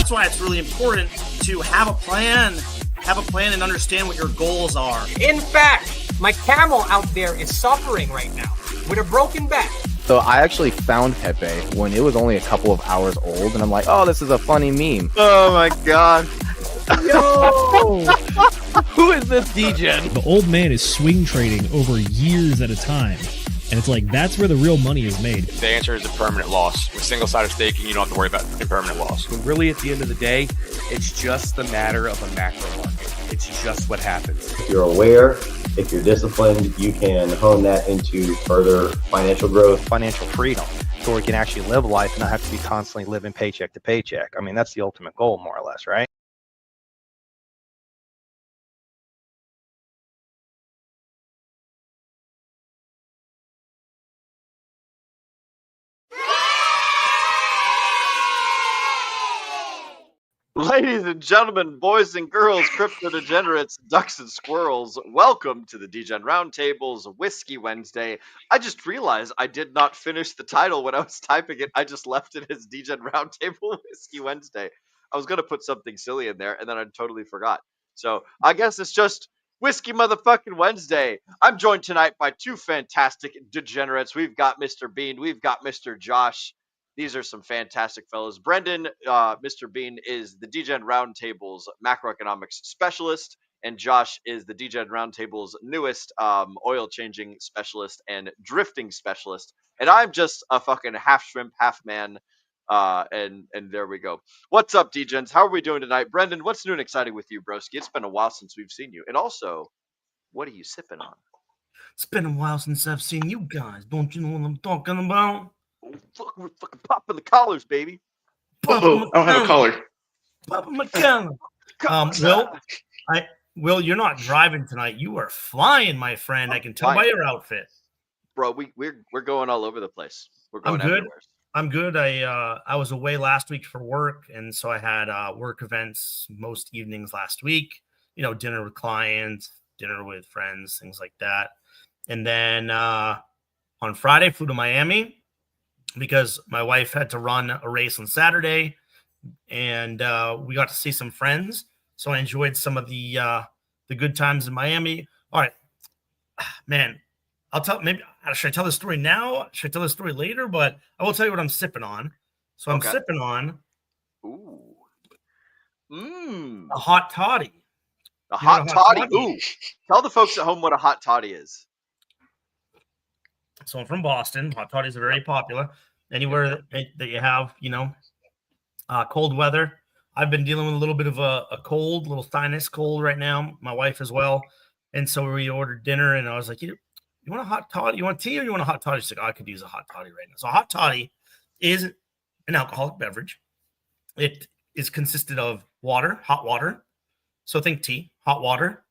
that's why it's really important to have a plan and understand what your goals are. In fact, my camel out there is suffering right now with a broken back. So I actually found Pepe when it was only a couple of hours old, and I'm like, oh, this is a funny meme. Oh my god. Yo! Who is this degen? The old man is swing trading over years at a time. And it's like, that's where the real money is made. The answer is a permanent loss. With single-sided staking, you don't have to worry about impermanent loss. But really, at the end of the day, it's just the matter of a macro market. It's just what happens. If you're aware, if you're disciplined, you can hone that into further financial growth. Financial freedom, so we can actually live life and not have to be constantly living paycheck to paycheck. I mean, that's the ultimate goal, more or less, right? Ladies and gentlemen, boys and girls, crypto degenerates, ducks and squirrels, welcome to the Degen Roundtable's Whiskey Wednesday. I just realized I did not finish the title when I was typing it. I just left it as Degen Roundtable Whiskey Wednesday. I was going to put something silly in there, and then I totally forgot. So I guess it's just Whiskey Motherfucking Wednesday. I'm joined tonight by two fantastic degenerates. We've got Mr. Bean. We've got Mr. Josh. These are some fantastic fellows. Brendan, Mr. Bean, is the Degen Roundtable's macroeconomics specialist, and Josh is the Degen Roundtable's newest oil changing specialist and drifting specialist. And I'm just a fucking half shrimp, half man. And there we go. What's up, Degens? How are we doing tonight? Brendan, what's new and exciting with you, broski? It's been a while since we've seen you. And also, what are you sipping on? It's been a while since I've seen you guys. Don't you know what I'm talking about? Oh, fuck, we're fucking popping the collars, baby. Oh, I don't have a collar. Papa McCallum. Will, you're not driving tonight. You are flying, my friend. I can tell by your outfit. Bro, we're going all over the place. We're going I'm good. everywhere. I'm good. I was away last week for work, and so I had work events most evenings last week. You know, dinner with clients, dinner with friends, things like that. And then on Friday, flew to Miami because my wife had to run a race on Saturday, and we got to see some friends. So I enjoyed some of the good times in Miami. All right, man, should I tell the story now? Should I tell the story later? But I will tell you what I'm sipping on. So I'm sipping on a hot toddy. A hot toddy. Ooh. Tell the folks at home what a hot toddy is. So I'm from Boston. Hot toddies are very popular. Anywhere that you have, cold weather. I've been dealing with a little bit of a cold, little sinus cold right now. My wife as well. And so we ordered dinner, and I was like, you want a hot toddy? You want tea or you want a hot toddy? She's like, I could use a hot toddy right now. So a hot toddy is an alcoholic beverage. It is consisted of water, hot water. So think tea, hot water,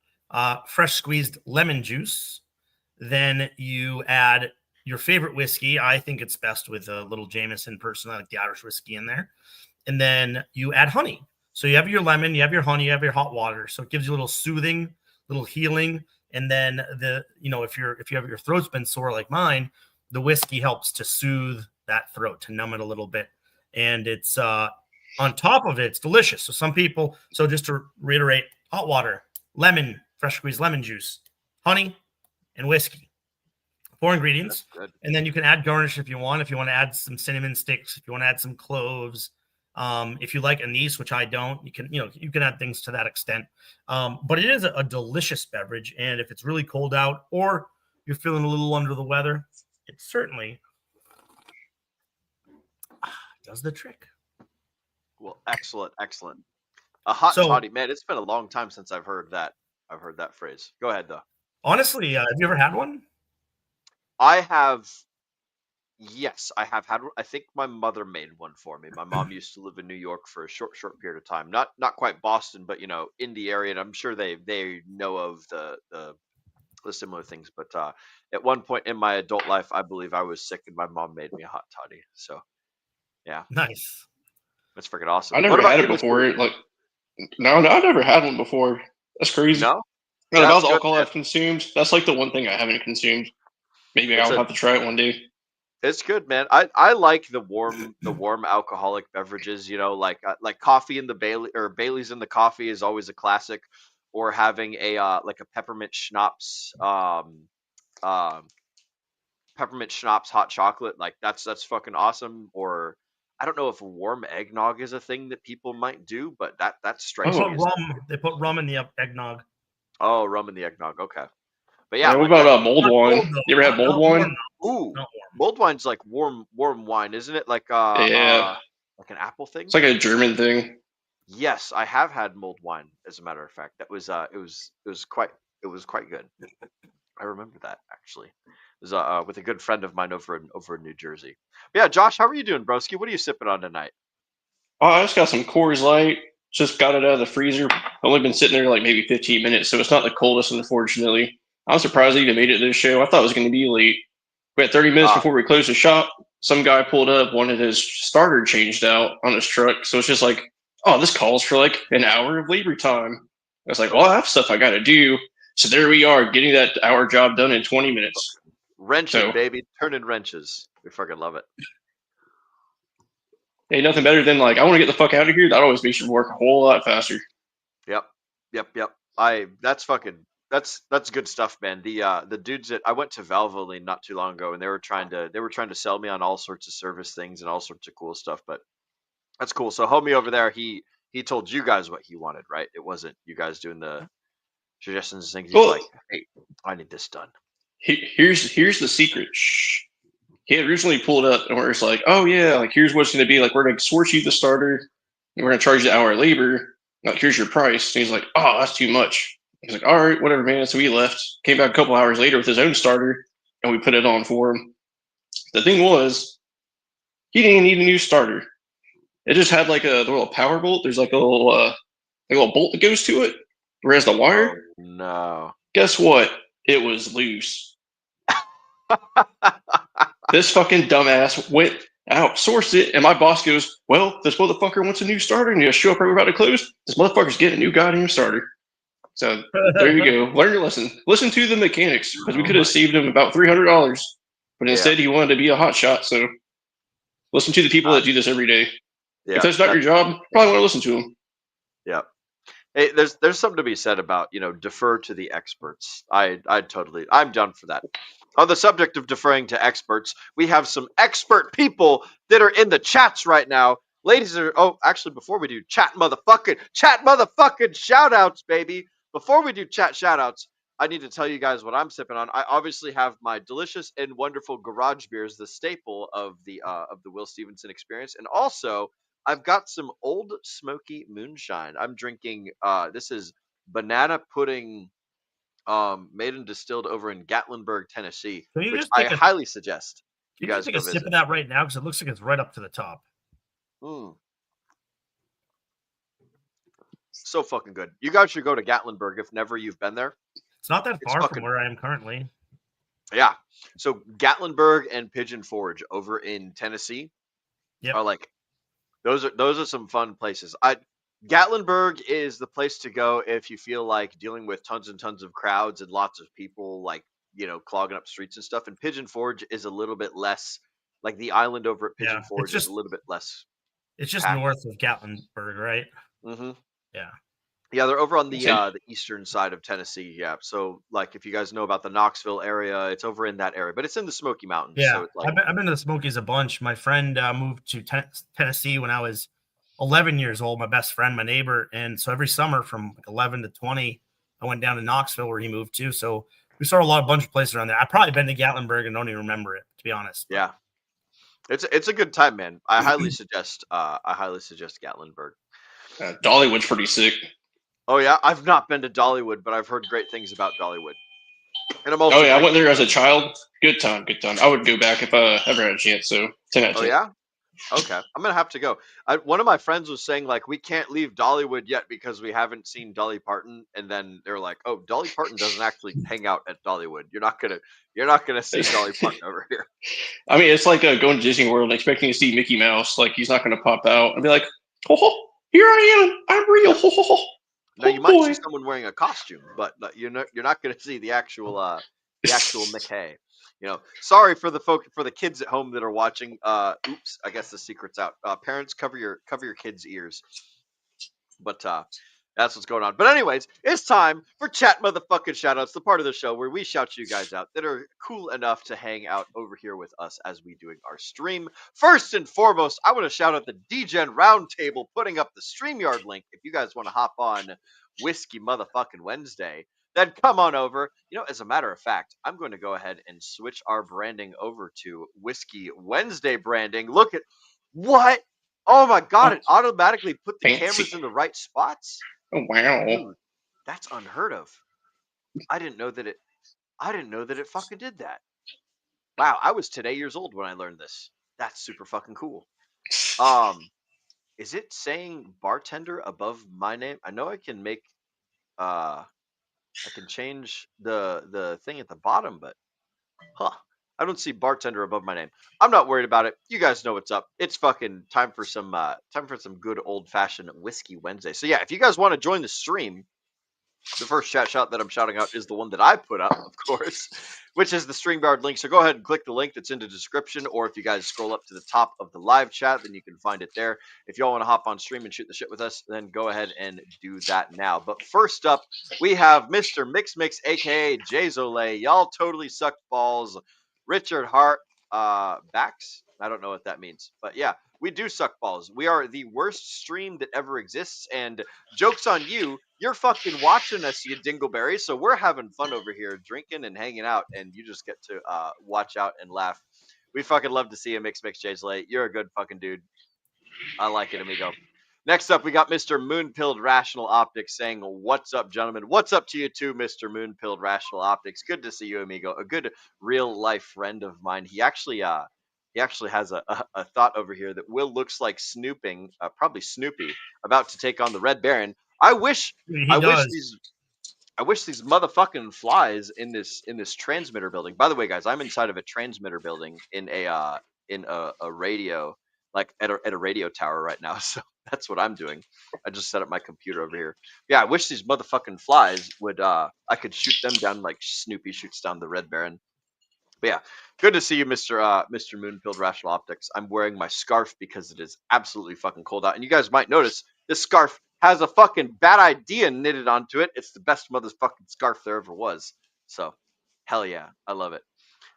fresh squeezed lemon juice. Then you add your favorite whiskey. I think it's best with a little Jameson, personally. I like the Irish whiskey in there. And then you add honey. So you have your lemon, you have your honey, you have your hot water. So it gives you a little soothing, little healing. And then if you have your throat's been sore like mine, the whiskey helps to soothe that throat, to numb it a little bit. And it's on top of it, it's delicious. So just to reiterate, hot water, lemon, fresh squeezed lemon juice, honey, and whiskey. 4 ingredients. And then you can add garnish if you want. If you want to add some cinnamon sticks, if you want to add some cloves, if you like anise, which I don't, you can add things to that extent. But it is a delicious beverage. And if it's really cold out or you're feeling a little under the weather, it certainly does the trick. Well, excellent. A hot toddy, man. It's been a long time since I've heard that phrase. Go ahead, though. Honestly, have you ever had one? I have. Yes, I have had. I think my mother made one for me. My mom used to live in New York for a short period of time. Not quite Boston, but in the area. And I'm sure they know of the similar things. But at one point in my adult life, I believe I was sick, and my mom made me a hot toddy. So, yeah, nice. That's freaking awesome. I never had it before. No, I never had one before. That's crazy. No, that was alcohol I've consumed. That's like the one thing I haven't consumed. Maybe I'll have to try it one day. It's good, man. I like the warm alcoholic beverages. You know, like coffee in the Bailey or Bailey's in the coffee is always a classic, or having a like a um peppermint schnapps hot chocolate. Like that's fucking awesome. Or I don't know if warm eggnog is a thing that people might do, but that They strikes put me as rum. They put rum in the eggnog. oh rum in the eggnog. Okay, but yeah, Yeah, what like about mulled Not wine? cold, though. You ever had mulled Not warm. wine? ooh, Not warm. mulled wine's like warm wine, isn't it? Yeah, Like an apple thing. it's like a German thing. Yes, I have had mulled wine. As a matter of fact, that was it was quite good. I remember that actually. It was with a good friend of mine over in New Jersey. But yeah, Josh, how are you doing, broski? What are you sipping on tonight? Oh, I just got some Coors Light. Just got it out of the freezer. Only been sitting there like maybe 15 minutes, so it's not the coldest, unfortunately. I'm surprised I even made it to this show. I thought it was going to be late. We had 30 minutes Ah, before we closed the shop. Some guy pulled up, wanted his starter changed out on his truck. So it's just like, oh, this calls for like an hour of labor time. I was like, well, I have stuff I got to do. So there we are, getting that hour job done in 20 minutes. wrenching, So baby, turning wrenches. We fucking love it. ain't nothing better than like, I want to get the fuck out of here. That always makes you work a whole lot faster. Yep. That's good stuff, man. The dudes that I went to Valvoline not too long ago, and they were trying to sell me on all sorts of service things and all sorts of cool stuff. But that's cool. So homie over there, he told you guys what he wanted, right? It wasn't you guys doing the suggestions and things. He's Well, like, hey, I need this done. here's the secret. Shh. He had originally pulled up and where it's like, oh yeah, like here's what's going to be like. We're going to source you the starter, and we're going to charge you the hour labor. Like here's your price. And he's like, oh, that's too much. He's like, all right, whatever, man. So we left. Came back a couple hours later with his own starter, and we put it on for him. The thing was, he didn't need a new starter. It just had like the little power bolt. There's like a little bolt that goes to it. Whereas the Oh wire, no. guess what? It was loose. This fucking dumbass went out, sourced it, and my boss goes, well, this motherfucker wants a new starter, and he'll show up right about to close. This motherfucker's getting a new goddamn starter. So there you go. Learn your lesson. Listen to the mechanics, because we could have saved him about $300, but instead he wanted to be a hot shot. So listen to the people that do this every day. Yeah, If that's not your job, probably want to listen to them. Yeah. Hey, there's something to be said about, defer to the experts. I'm down for that. On the subject of deferring to experts, we have some expert people that are in the chats right now. Actually, before we do chat motherfucking shout outs, baby. Before we do chat shout outs, I need to tell you guys what I'm sipping on. I obviously have my delicious and wonderful garage beers, the staple of the Will Stevenson experience. And also I've got some old smoky moonshine. I'm drinking this is banana pudding made and distilled over in Gatlinburg, Tennessee, Can you which just I take a highly suggest you Can you just guys take go a sip visit. of that right now? Because it looks like it's right up to the top. So fucking good. You guys should go to Gatlinburg if never you've been there. It's not that It's far fucking from where I am currently. yeah. So Gatlinburg and Pigeon Forge over in Tennessee Yep. are like those are some fun places. Gatlinburg is the place to go if you feel like dealing with tons and tons of crowds and lots of people like, clogging up streets and stuff. And Pigeon Forge is a little bit less like the island over at Pigeon Yeah, Forge is a little bit less. It's just packed. north of Gatlinburg, right? Mm-hmm. Yeah. Yeah, they're over on the eastern side of Tennessee. Yeah, so like if you guys know about the Knoxville area, it's over in that area, but it's in the Smoky Mountains. Yeah, So it's like I've been to the Smokies a bunch. My friend moved to Tennessee when I was 11 years old. My best friend, my neighbor, and so every summer from like 11 to 20, I went down to Knoxville where he moved to. So we saw a bunch of places around there. I've probably been to Gatlinburg and don't even remember it, to be honest. yeah, it's a good time, man. I highly suggest Gatlinburg. Dollywood's pretty sick. Oh yeah, I've not been to Dollywood, but I've heard great things about Dollywood. And I'm also I went there as a child. Good time. I would go back if I ever had a chance. So 10 out of 10. Oh yeah. Okay, I'm gonna have to go. One of my friends was saying like we can't leave Dollywood yet because we haven't seen Dolly Parton, and then they're like, "Oh, Dolly Parton doesn't actually hang out at Dollywood. You're not gonna see Dolly Parton over here." I mean, it's like going to Disney World and expecting to see Mickey Mouse. Like he's not going to pop out and be like, "Oh, here I am. I'm real." Now you might see someone wearing a costume, but you're not going to see the actual Mickey. Sorry for the kids at home that are watching. Oops, I guess the secret's out. Parents, cover your kids' ears. But that's what's going on. But anyways, it's time for chat motherfucking shoutouts, the part of the show where we shout you guys out that are cool enough to hang out over here with us as we doing our stream. First and foremost, I want to shout out the DGen Roundtable putting up the StreamYard link. If you guys want to hop on Whiskey motherfucking Wednesday, then come on over. As a matter of fact, I'm going to go ahead and switch our branding over to Whiskey Wednesday branding. Look at what? Oh my god, it automatically put the Fancy. cameras in the right spots? Oh wow. Dude, that's unheard of. I didn't know that it fucking did that. Wow, I was today years old when I learned this. That's super fucking cool. Is it saying bartender above my name? I know I can make I can change the thing at the bottom, but I don't see bartender above my name. I'm not worried about it. You guys know what's up. It's fucking time for some good old fashioned Whiskey Wednesday. So yeah, if you guys want to join the stream, the first chat shout that I'm shouting out is the one that I put up, of course, which is the StreamYard link. So go ahead and click the link that's in the description, or if you guys scroll up to the top of the live chat, then you can find it there. If y'all want to hop on stream and shoot the shit with us, then go ahead and do that now. But first up, we have Mr. Mix, aka Jay Zole. Y'all totally sucked balls. Richard Hart, backs. I don't know what that means, but yeah, we do suck balls. We are the worst stream that ever exists, and joke's on you. You're fucking watching us, you dingleberry. So we're having fun over here, drinking and hanging out, and you just get to watch out and laugh. We fucking love to see you, Mix Jay Slate. You're a good fucking dude. I like it, amigo. Next up, we got Mr. Moonpilled Rational Optics saying, "What's up, gentlemen? What's up to you too, Mr. Moonpilled Rational Optics? Good to see you, amigo. A good real life friend of mine. He actually has a thought over here that Will looks like snooping, probably Snoopy, about to take on the Red Baron. I wish these motherfucking flies in this transmitter building. By the way, guys, I'm inside of a transmitter building in a radio, like at a radio tower right now. So that's what I'm doing. I just set up my computer over here. Yeah, I wish these motherfucking flies would I could shoot them down like Snoopy shoots down the Red Baron. But yeah, good to see you, Mr. Moonpilled Rational Optics. I'm wearing my scarf because it is absolutely fucking cold out. And you guys might notice this scarf has a fucking bad idea knitted onto it. It's the best motherfucking scarf there ever was. So, hell yeah, I love it.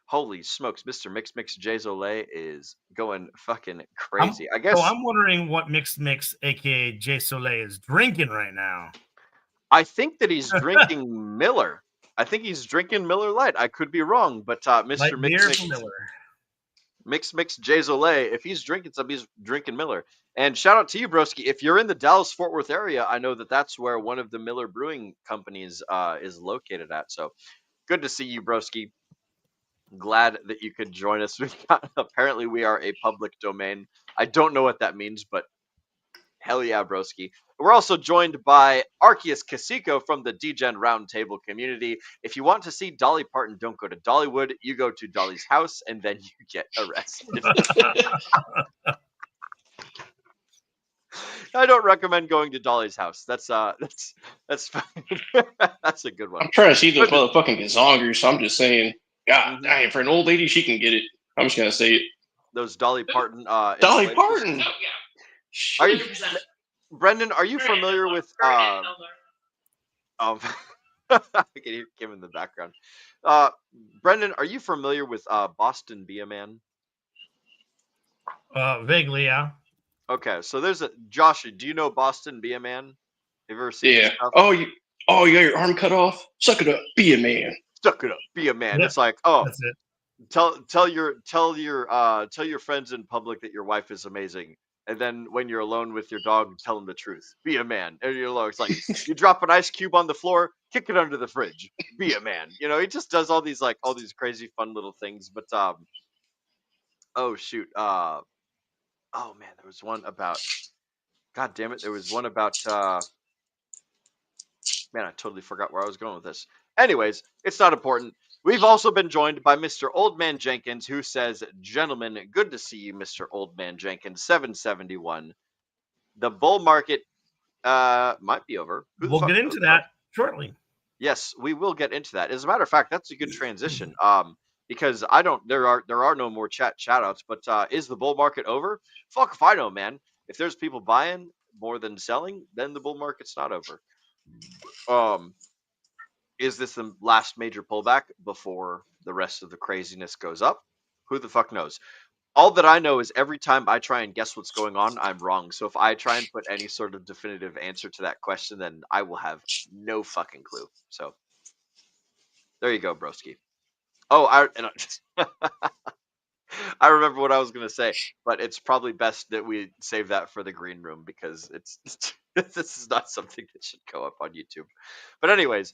Holy smokes, Mr. Mix Jay Zole is going fucking crazy. I guess. So I'm wondering what Mix, aka Jay Soleil, is drinking right now. I think that he's drinking Miller. I think he's drinking Miller Lite. I could be wrong, but Mr. Mix Jay Zole, if he's drinking something, he's drinking Miller. And shout out to you, broski. If you're in the Dallas-Fort Worth area, I know that's where one of the Miller Brewing companies is located at. So good to see you, broski. Glad that you could join us. Apparently, we are a public domain. I don't know what that means, but hell yeah, broski. We're also joined by Arceus Cacico from the DGen Roundtable community. If you want to see Dolly Parton, don't go to Dollywood. You go to Dolly's house, and then you get arrested. I don't recommend going to Dolly's house. That's that's a good one. I'm trying to see those motherfucking gazongers, so I'm just saying, God, dang, for an old lady, she can get it. I'm just gonna say it. Those Dolly Parton. Dolly Parton. Are you, Brendan? Are you familiar with? I can hear Kim in the background. Brendan, are you familiar with Boston Be a Man? Vaguely, yeah. Okay, so there's a Josh. Do you know Boston Be a Man? Have you ever seen? Yeah. Oh, you got your arm cut off? Suck it up, be a man. Suck it up, be a man. Yep. It's like, That's it. tell your friends in public that your wife is amazing, and then when you're alone with your dog, tell them the truth. Be a man. And you're alone. It's like you drop an ice cube on the floor, kick it under the fridge. Be a man. He just does all these crazy fun little things. But oh shoot. Oh man, there was one about. God damn it, there was one about. Man, I totally forgot where I was going with this. Anyways, it's not important. We've also been joined by Mr. Oldman Jenkins, who says, "Gentlemen, good to see you, Mr. Oldman Jenkins, 771. The bull market might be over." We'll get into that shortly. Yes, we will get into that. As a matter of fact, that's a good transition. because I don't. There are no more shout outs. But is the bull market over? Fuck if I know, man. If there's people buying more than selling, then the bull market's not over. Is this the last major pullback before the rest of the craziness goes up? Who the fuck knows? All that I know is every time I try and guess what's going on, I'm wrong. So if I try and put any sort of definitive answer to that question, then I will have no fucking clue. So there you go, broski. Oh, I remember what I was gonna say, but it's probably best that we save that for the green room because it's this is not something that should go up on YouTube. But anyways,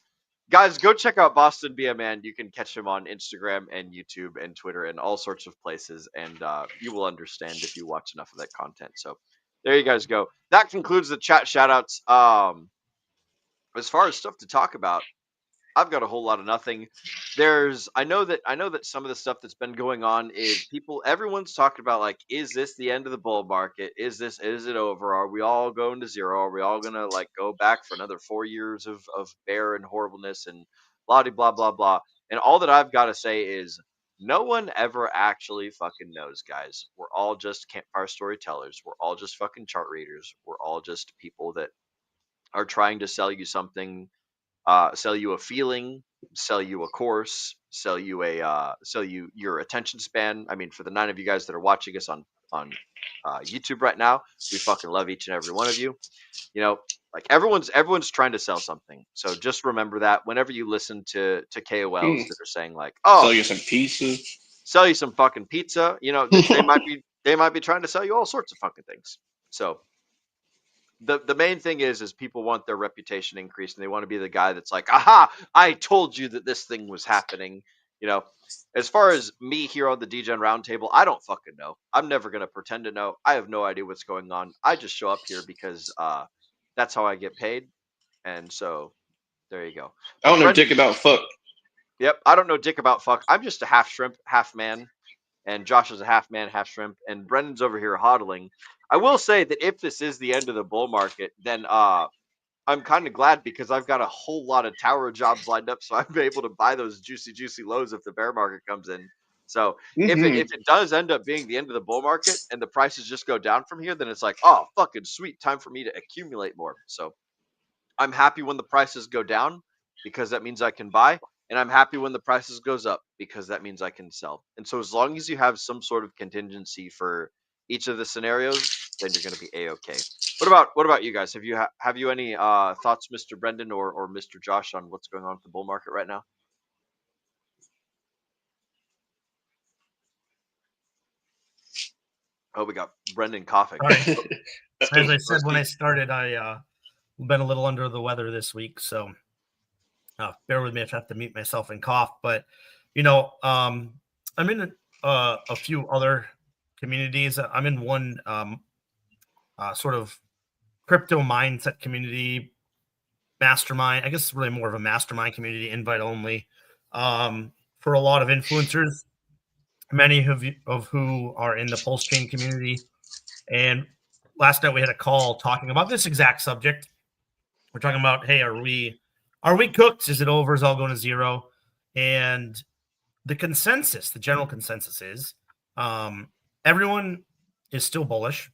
guys, go check out Boston Be a Man. You can catch him on Instagram and YouTube and Twitter and all sorts of places, and you will understand if you watch enough of that content. So there you guys go. That concludes the chat shoutouts. As far as stuff to talk about, I've got a whole lot of nothing. I know that some of the stuff that's been going on is everyone's talking about, like, is this the end of the bull market? Is it over? Are we all going to zero? Are we all gonna like go back for another 4 years of bear and horribleness and blah blah blah blah? And all that I've got to say is no one ever actually fucking knows, guys. We're all just campfire storytellers. We're all just fucking chart readers. We're all just people that are trying to sell you something, sell you a feeling, sell you a course, sell you your attention span. I mean, for the 9 of you guys that are watching us on YouTube right now, we fucking love each and every one of you. You know, like everyone's trying to sell something. So just remember that whenever you listen to KOLs that are saying like, oh, Sell you some pizza. Sell you some fucking pizza. You know, they might be trying to sell you all sorts of fucking things. So the main thing is people want their reputation increased, and they want to be the guy that's like, aha, I told you that this thing was happening. You know, as far as me here on the DGen Roundtable, I don't fucking know. I'm never going to pretend to know. I have no idea what's going on. I just show up here because that's how I get paid. And so there you go. I don't know dick about fuck. Yep, I don't know dick about fuck. I'm just a half shrimp, half man. And Josh is a half man, half shrimp, and Brendan's over here hodling. I will say that if this is the end of the bull market, then I'm kind of glad because I've got a whole lot of tower jobs lined up, so I'm able to buy those juicy lows if the bear market comes in. So if it does end up being the end of the bull market and the prices just go down from here, then it's like, oh, fucking sweet, time for me to accumulate more. So I'm happy when the prices go down because that means I can buy. And I'm happy when the prices goes up because that means I can sell. And so as long as you have some sort of contingency for each of the scenarios, then you're going to be A-okay. What about you guys? Have you any thoughts, Mr. Brendan or Mr. Josh, on what's going on with the bull market right now? Oh, we got Brendan coughing. As I said when I started, I've been a little under the weather this week, so bear with me if I have to mute myself and cough. But, you know, I'm in a few other communities. I'm in one sort of crypto mindset community, mastermind. I guess it's really more of a mastermind community, invite only, for a lot of influencers, many of who are in the Pulse Chain community. And last night we had a call talking about this exact subject. We're talking about, hey, are we cooked? Is it over? Is all going to zero? And the general consensus is everyone is still bullish.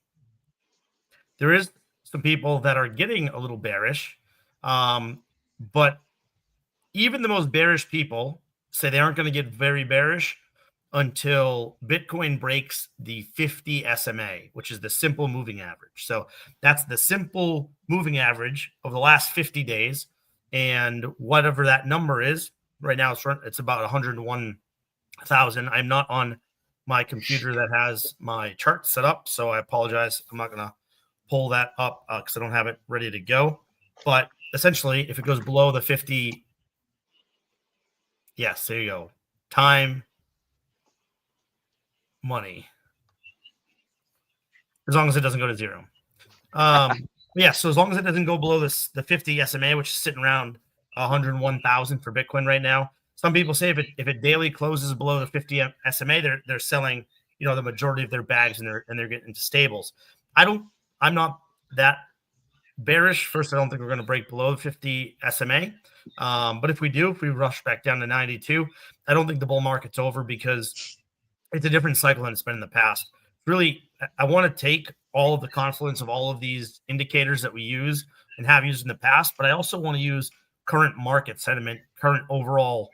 There is some people that are getting a little bearish, but even the most bearish people say they aren't going to get very bearish until Bitcoin breaks the 50 SMA, which is the simple moving average. So that's the simple moving average of the last 50 days. And whatever that number is, right now it's about 101,000. I'm not on my computer that has my chart set up, so I apologize. I'm not going to pull that up because I don't have it ready to go. But essentially, if it goes below the 50, yes, there you go. Time, money, as long as it doesn't go to zero. Yeah, so as long as it doesn't go below the 50 SMA, which is sitting around 101,000 for Bitcoin right now. Some people say if it daily closes below the 50 SMA, they're selling, you know, the majority of their bags and they're getting into stables. I'm not that bearish. First, I don't think we're going to break below the 50 SMA. But if we do, if we rush back down to 92, I don't think the bull market's over because it's a different cycle than it's been in the past. Really, I want to take all of the confluence of all of these indicators that we use and have used in the past, but I also want to use current market sentiment, current overall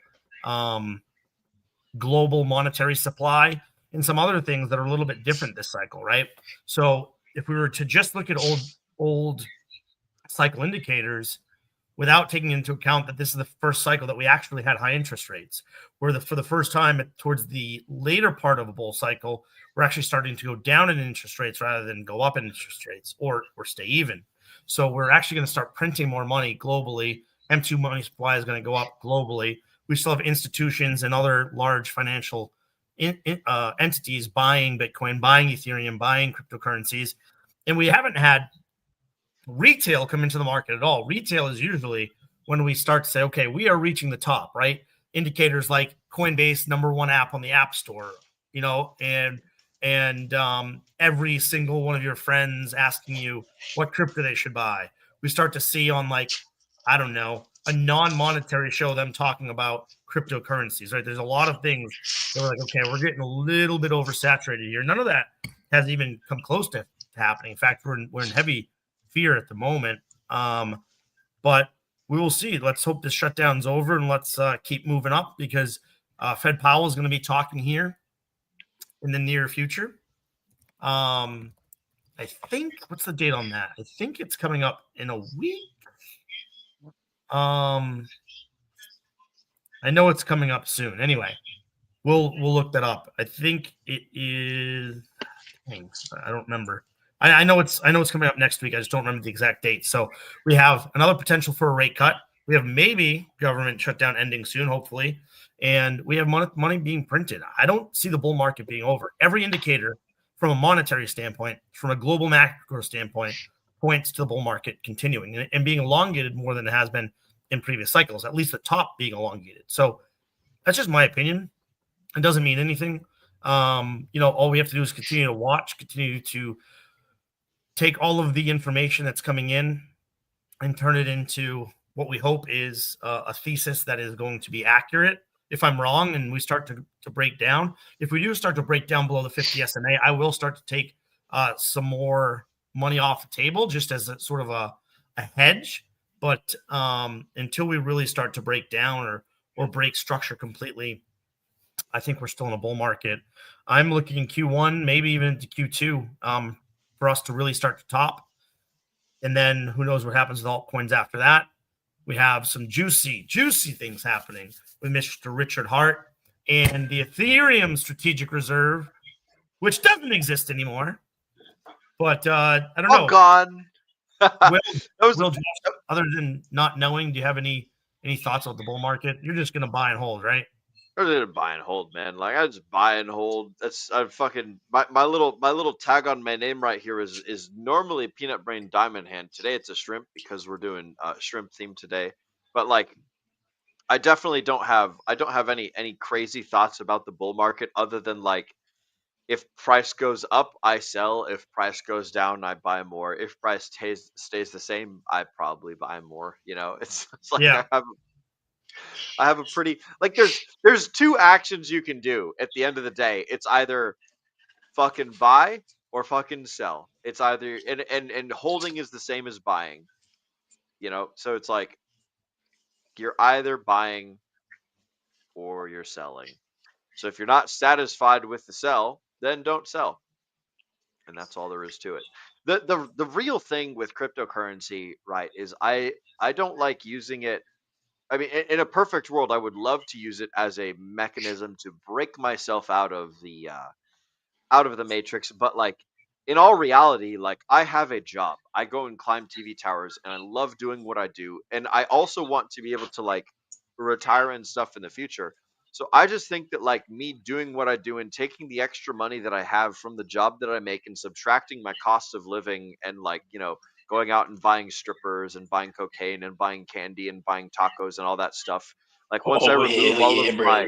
global monetary supply, and some other things that are a little bit different this cycle, right? So if we were to just look at old cycle indicators without taking into account that this is the first cycle that we actually had high interest rates, where for the first time towards the later part of a bull cycle, we're actually starting to go down in interest rates rather than go up in interest rates or stay even. So we're actually going to start printing more money globally. M2 money supply is going to go up globally. We still have institutions and other large financial entities buying Bitcoin, buying Ethereum, buying cryptocurrencies. And we haven't had retail come into the market at all. Retail is usually when we start to say, okay, we are reaching the top, right? Indicators like Coinbase, #1 app on the App Store, and every single one of your friends asking you what crypto they should buy. We start to see on, like, I don't know, a non-monetary show them talking about cryptocurrencies, right? There's a lot of things that we're like, okay, we're getting a little bit oversaturated here. None of that has even come close to happening. In fact, we're in heavy fear at the moment. But we will see. Let's hope this shutdown's over and let's keep moving up because Fed Powell is going to be talking here in the near future. I think, what's the date on that? I think it's coming up in a week. I know it's coming up soon. Anyway, we'll look that up. I think it is. Thanks. I don't remember. I know it's coming up next week. I just don't remember the exact date. So we have another potential for a rate cut. We have maybe government shutdown ending soon, hopefully, and we have money being printed. I don't see the bull market being over. Every indicator from a monetary standpoint, from a global macro standpoint, points to the bull market continuing and being elongated more than it has been in previous cycles, at least the top being elongated. So that's just my opinion. It doesn't mean anything. All we have to do is continue to watch, continue to take all of the information that's coming in and turn it into what we hope is a thesis that is going to be accurate. If I'm wrong and we start to break down, if we do start to break down below the 50 SMA, I will start to take some more money off the table just as a sort of a hedge. But until we really start to break down or break structure completely, I think we're still in a bull market. I'm looking in Q1, maybe even into Q2, for us to really start to top. And then who knows what happens with altcoins after that. We have some juicy things happening with Mr. Richard Hart and the Ethereum Strategic Reserve, which doesn't exist anymore. But I don't know. Gone. Will, other than not knowing, do you have any thoughts on the bull market? You're just gonna buy and hold, right? I didn't buy and hold, man. Like, I just buy and hold. That's I fucking my little tag on my name right here is normally Peanut Brain Diamond Hand. Today it's a shrimp because we're doing shrimp theme today. But like, I definitely don't have any crazy thoughts about the bull market other than, like, if price goes up, I sell. If price goes down, I buy more. If price stays the same, I probably buy more. It's like, Yeah. I have a pretty, like, there's two actions you can do at the end of the day. It's either fucking buy or fucking sell. It's either and holding is the same as buying. So it's like you're either buying or you're selling. So if you're not satisfied with the sell, then don't sell. And that's all there is to it. The real thing with cryptocurrency, right, is I don't like using it. I mean, in a perfect world, I would love to use it as a mechanism to break myself out of the matrix. But, like, in all reality, like, I have a job. I go and climb TV towers, and I love doing what I do. And I also want to be able to, like, retire and stuff in the future. So I just think that, like, me doing what I do and taking the extra money that I have from the job that I make and subtracting my cost of living and, like, going out and buying strippers and buying cocaine and buying candy and buying tacos and all that stuff. Like, once I remove all of my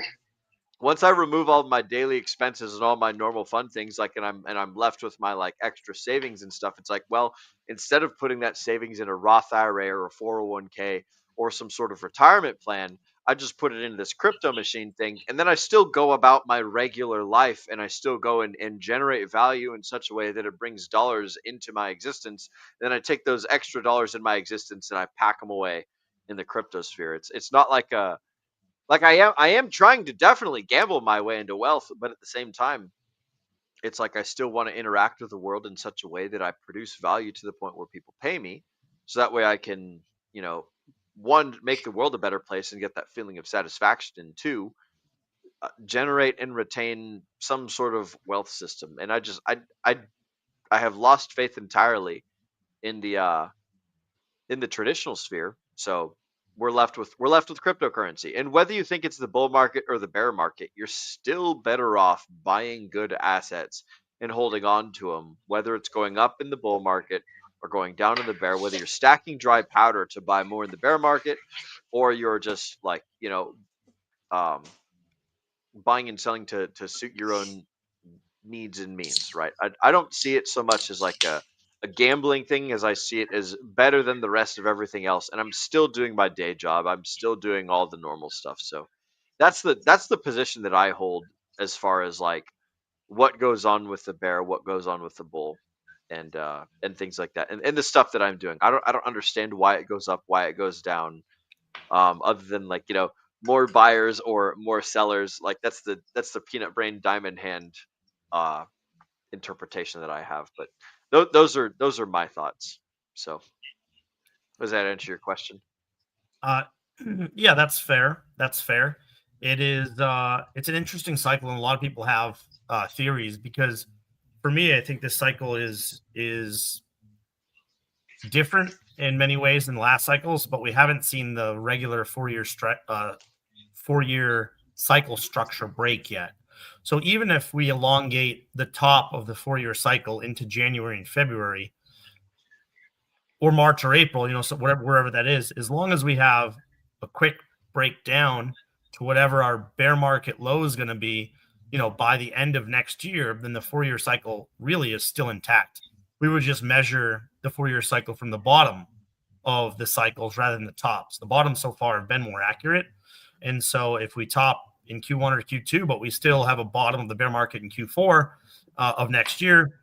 once I remove all my daily expenses and all my normal fun things, like, and I'm left with my like extra savings and stuff, it's like, well, instead of putting that savings in a Roth IRA or a 401k or some sort of retirement plan, I just put it into this crypto machine thing, and then I still go about my regular life, and I still go and generate value in such a way that it brings dollars into my existence. Then I take those extra dollars in my existence and I pack them away in the crypto sphere. It's not like a like I am trying to definitely gamble my way into wealth, but at the same time, it's like I still want to interact with the world in such a way that I produce value to the point where people pay me, so that way I can, one, make the world a better place and get that feeling of satisfaction, and two, generate and retain some sort of wealth system. And I have lost faith entirely in the traditional sphere. So we're left with cryptocurrency. And whether you think it's the bull market or the bear market, you're still better off buying good assets and holding on to them, whether it's going up in the bull market or going down in the bear, whether you're stacking dry powder to buy more in the bear market, or you're just like, um, buying and selling to suit your own needs and means, right? I don't see it so much as like a gambling thing as I see it as better than the rest of everything else. And I'm still doing my day job. I'm still doing all the normal stuff. So that's the position that I hold as far as like what goes on with the bear, what goes on with the bull, and things like that. And the stuff that I'm doing. I don't understand why it goes up, why it goes down, other than like, more buyers or more sellers. Like that's the peanut brain diamond hand uh interpretation that I have. But those are my thoughts. So does that answer your question? Uh, yeah, that's fair. That's fair. It is. It's an interesting cycle, and a lot of people have theories because, for me, I think this cycle is different in many ways than last cycles, but we haven't seen the regular 4-year cycle structure break yet. So even if we elongate the top of the 4-year cycle into January and February, or March or April, so wherever that is, as long as we have a quick breakdown to whatever our bear market low is going to be, by the end of next year, then the 4-year cycle really is still intact. We would just measure the 4-year cycle from the bottom of the cycles rather than the tops. The bottoms so far have been more accurate. And so if we top in Q1 or Q2, but we still have a bottom of the bear market in Q4 of next year,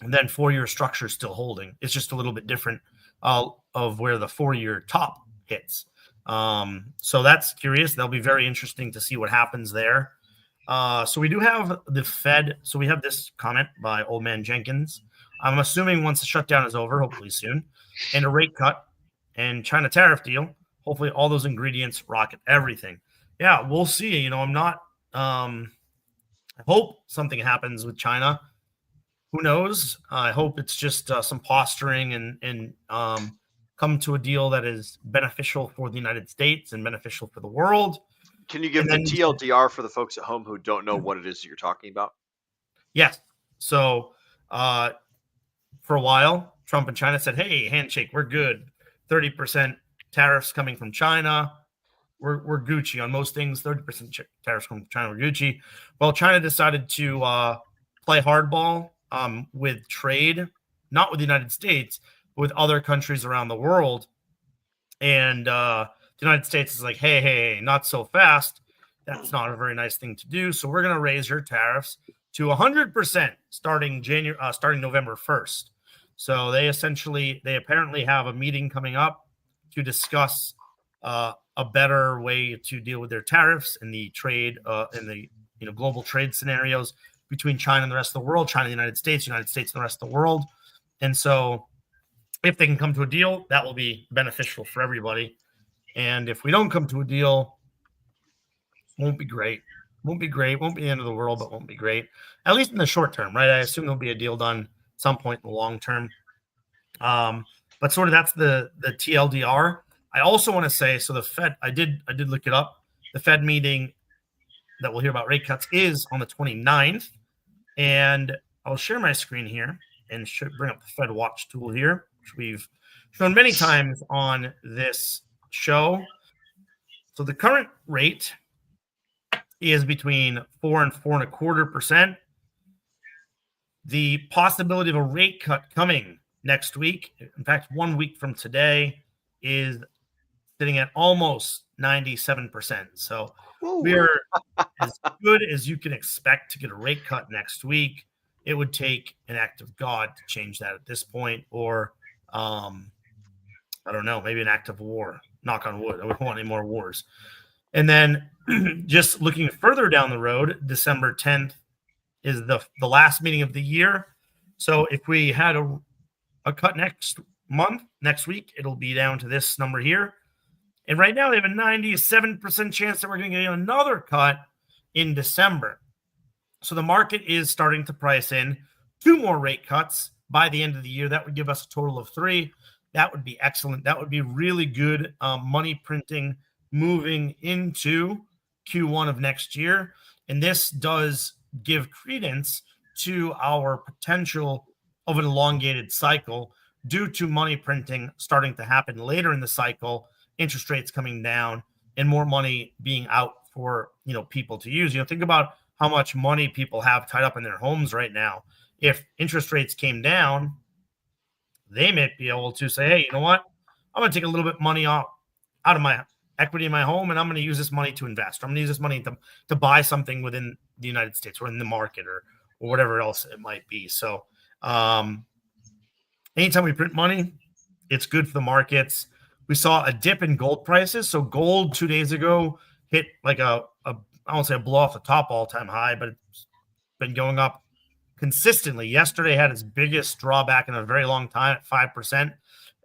and then 4-year structure is still holding. It's just a little bit different of where the 4-year top hits. So that's curious. That'll be very interesting to see what happens there. So we do have the Fed. So we have this comment by Old Man Jenkins. I'm assuming once the shutdown is over, hopefully soon, and a rate cut and China tariff deal, hopefully all those ingredients rocket everything. Yeah, we'll see. I'm not. I hope something happens with China. Who knows? I hope it's just some posturing and come to a deal that is beneficial for the United States and beneficial for the world. Can you give the TLDR for the folks at home who don't know what it is that you're talking about? Yes. So for a while, Trump and China said, hey, handshake, we're good. 30% tariffs coming from China. We're Gucci on most things. 30% tariffs from China, we're Gucci. Well, China decided to play hardball with trade, not with the United States, but with other countries around the world. And the United States is like, hey, not so fast. That's not a very nice thing to do. So we're going to raise your tariffs to 100% starting November 1st. So they apparently have a meeting coming up to discuss a better way to deal with their tariffs and the trade and the global trade scenarios between China and the rest of the world, China and the United States and the rest of the world. And so if they can come to a deal, that will be beneficial for everybody. And if we don't come to a deal, won't be great. Won't be the end of the world, but won't be great. At least in the short term, right? I assume there'll be a deal done at some point in the long term. But sort of that's the TLDR. I also want to say, so the Fed, I did look it up. The Fed meeting that we'll hear about rate cuts is on the 29th. And I'll share my screen here and bring up the Fed Watch tool here, which we've shown many times on this show. So the current rate is between 4 and 4.25%. The possibility of a rate cut coming next week, in fact, 1 week from today, is sitting at almost 97%. So we're as good as you can expect to get a rate cut next week. It would take an act of God to change that at this point, or I don't know, maybe an act of war. Knock on wood. I wouldn't want any more wars. And then just looking further down the road, December 10th is the last meeting of the year. So if we had a cut next week, it'll be down to this number here. And right now they have a 97% chance that we're going to get another cut in December. So the market is starting to price in 2 more rate cuts by the end of the year. That would give us a total of 3. That would be excellent. That would be really good money printing moving into Q1 of next year. And this does give credence to our potential of an elongated cycle due to money printing starting to happen later in the cycle, interest rates coming down, and more money being out for people to use. Think about how much money people have tied up in their homes right now. If interest rates came down, they may be able to say, hey, you know what? I'm going to take a little bit of money out of my equity in my home, and I'm going to use this money to invest. I'm going to use this money to buy something within the United States or in the market or whatever else it might be. So anytime we print money, it's good for the markets. We saw a dip in gold prices. So gold 2 days ago hit like I won't say a blow off the top all-time high, but it's been going up consistently. Yesterday had its biggest drawback in a very long time at 5%.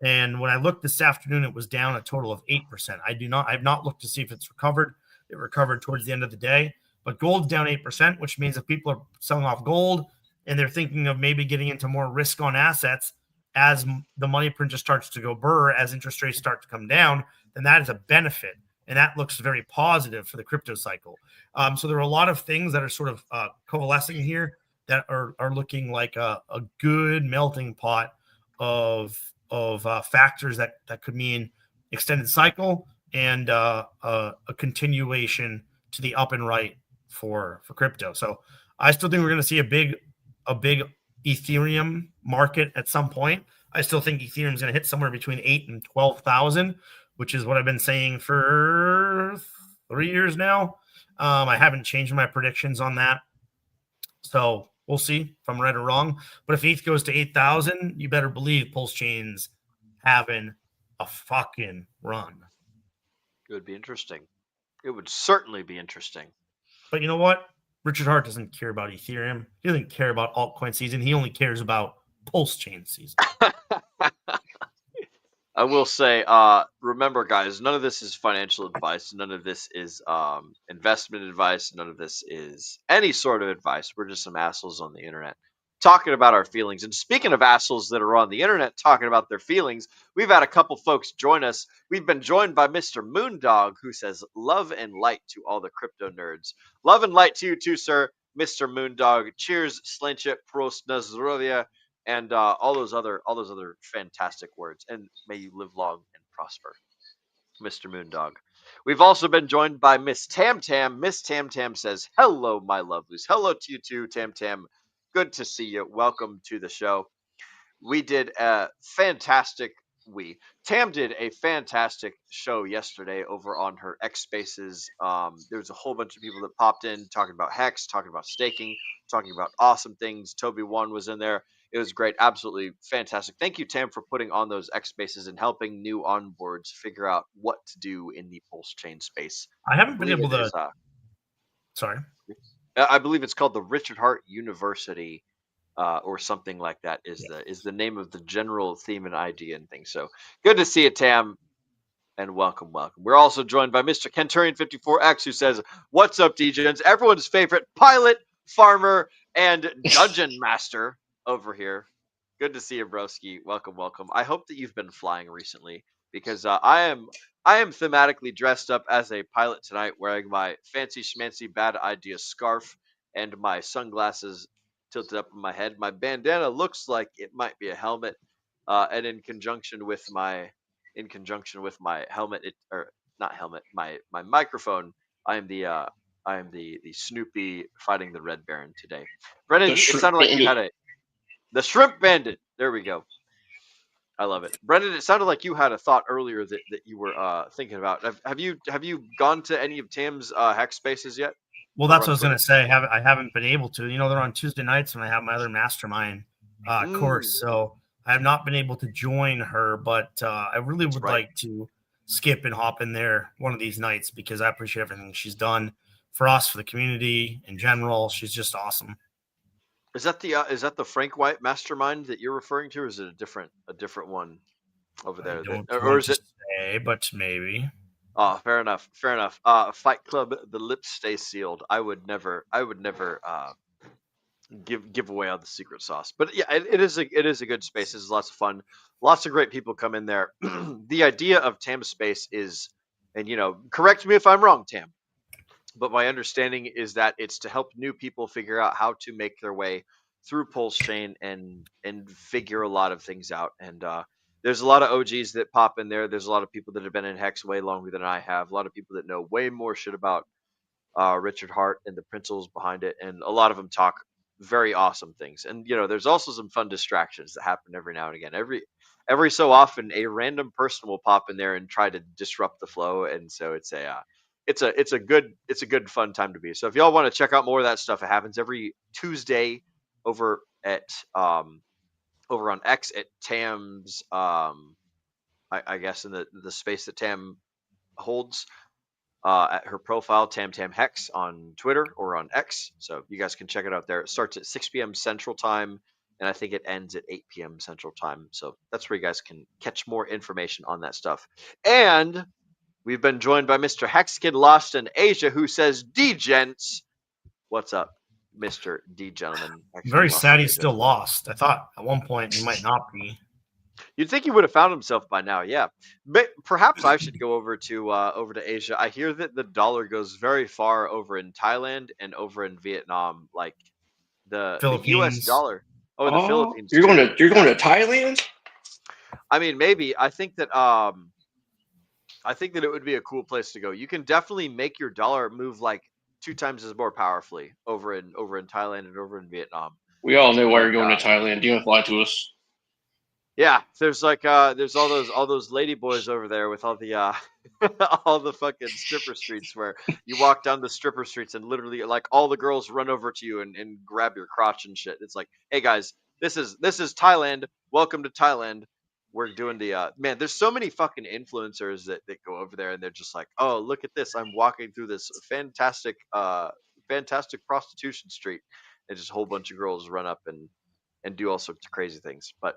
And when I looked this afternoon, it was down a total of 8%. I have not looked to see if it's recovered. It recovered towards the end of the day, but gold's down 8%, which means if people are selling off gold and they're thinking of maybe getting into more risk on assets as the money printer starts to go burr, as interest rates start to come down, then that is a benefit. And that looks very positive for the crypto cycle. So there are a lot of things that are sort of coalescing here that are looking like a good melting pot of factors that could mean extended cycle and a continuation to the up and right for crypto. So I still think we're going to see a big Ethereum market at some point. I still think Ethereum is going to hit somewhere between 8 and 12,000, which is what I've been saying for 3 years now. I haven't changed my predictions on that. So we'll see if I'm right or wrong. But if ETH goes to 8,000, you better believe Pulse Chain's having a fucking run. It would be interesting. It would certainly be interesting. But you know what? Richard Hart doesn't care about Ethereum. He doesn't care about altcoin season. He only cares about Pulse Chain season. I will say, remember, guys, none of this is financial advice. None of this is investment advice. None of this is any sort of advice. We're just some assholes on the internet talking about our feelings. And speaking of assholes that are on the internet talking about their feelings, we've had a couple folks join us. We've been joined by Mr. Moondog, who says love and light to all the crypto nerds. Love and light to you too, sir, Mr. Moondog. Cheers, Slenchit, Prost, Nazdrovia, and all those other fantastic words. And may you live long and prosper, Mr. Moondog. We've also been joined by Miss Tam Tam. Miss Tam Tam says, hello, my lovelies. Hello to you too, Tam Tam. Good to see you. Welcome to the show. Tam did a fantastic show yesterday over on her X Spaces. There was a whole bunch of people that popped in talking about Hex, talking about staking, talking about awesome things. Toby One was in there. It was great. Absolutely fantastic. Thank you, Tam, for putting on those X Spaces and helping new onboards figure out what to do in the Pulse Chain space. I haven't been able to. Sorry. I believe it's called the Richard Hart University. Or something like that is the name of the general theme and idea and things. So good to see you, Tam, and welcome. We're also joined by Mr. Kenturian54X, who says, "What's up, DJs? Everyone's favorite pilot, farmer, and dungeon master over here. Good to see you, broski. Welcome. I hope that you've been flying recently because I am thematically dressed up as a pilot tonight, wearing my fancy schmancy bad idea scarf and my sunglasses tilted up in my head. My bandana looks like it might be a helmet, and in conjunction with my helmet, my microphone, I am the the Snoopy fighting the Red Baron today. Brennan, The it Shrimp sounded like you Bandit. had the Shrimp Bandit. There we go. I love it, Brendan. It sounded like you had a thought earlier that you were thinking about. Have you gone to any of Tam's hex spaces yet? Well, Over that's on what I was going Twitter? to say. I haven't been able to. They're on Tuesday nights when I have my other mastermind course. So I have not been able to join her, but I really would like to skip and hop in there one of these nights because I appreciate everything she's done for us, for the community in general. She's just awesome. Is that the Frank White mastermind that you're referring to, or is it a different one over there? I don't Or want is to it? say, but maybe. Oh, fair enough. Fair enough. Fight Club, the lips stay sealed. I would never give away all the secret sauce. But yeah, it is a good space. It's lots of fun. Lots of great people come in there. The idea of Tam space is, and correct me if I'm wrong, Tam, but my understanding is that it's to help new people figure out how to make their way through Pulse Chain and figure a lot of things out. And there's a lot of OGs that pop in there. There's a lot of people that have been in Hex way longer than I have. A lot of people that know way more shit about Richard Hart and the principles behind it, and a lot of them talk very awesome things. And there's also some fun distractions that happen every now and again. Every so often, a random person will pop in there and try to disrupt the flow, and so it's a good fun time to be. So if y'all want to check out more of that stuff, it happens every Tuesday over at over on X at Tam's I guess in the space that Tam holds at her profile, Tam Hex on Twitter or on X. So you guys can check it out there. It starts at 6 p.m. Central Time, and I think it ends at 8 p.m. Central Time. So that's where you guys can catch more information on that stuff. And we've been joined by Mr. Hexkid Lost in Asia, who says, D-Gents. What's up, Mr. D-Gentleman? I'm very sad he's still lost. I thought at one point he might not be. You'd think he would have found himself by now, yeah. But perhaps I should go over to Asia. I hear that the dollar goes very far over in Thailand and over in Vietnam, like the U.S. dollar. Oh, in the Philippines. You're going to Yeah. Thailand? I mean, maybe. I think that it would be a cool place to go. You can definitely make your dollar move like 2 times as more powerfully over in Thailand and over in Vietnam. We all know why you're going to Thailand. You don't have to lie to us. Yeah, there's like there's all those lady boys over there with all the all the fucking stripper streets where you walk down the stripper streets and literally like all the girls run over to you and grab your crotch and shit. It's like, hey guys, this is Thailand. Welcome to Thailand. We're doing the man. There's so many fucking influencers that go over there and they're just like, oh, look at this. I'm walking through this fantastic prostitution street, and just a whole bunch of girls run up and do all sorts of crazy things. But